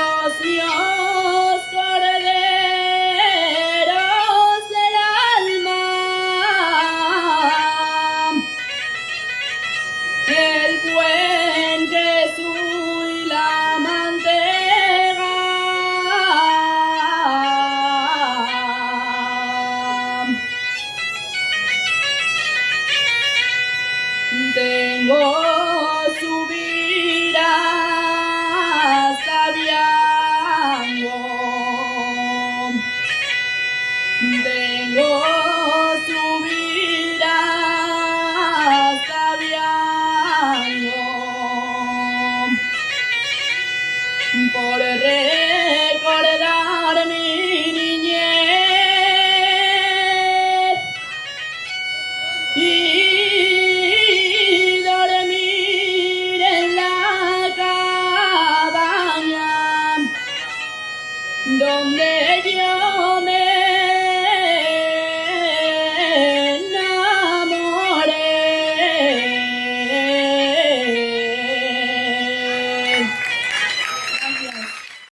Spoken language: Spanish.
Dios míos, corderos del alma, el buen Jesús y la mantega, tengo subir hasta Viango, tengo subir hasta Viango, por recordar mi niñez y dormir en la cabaña donde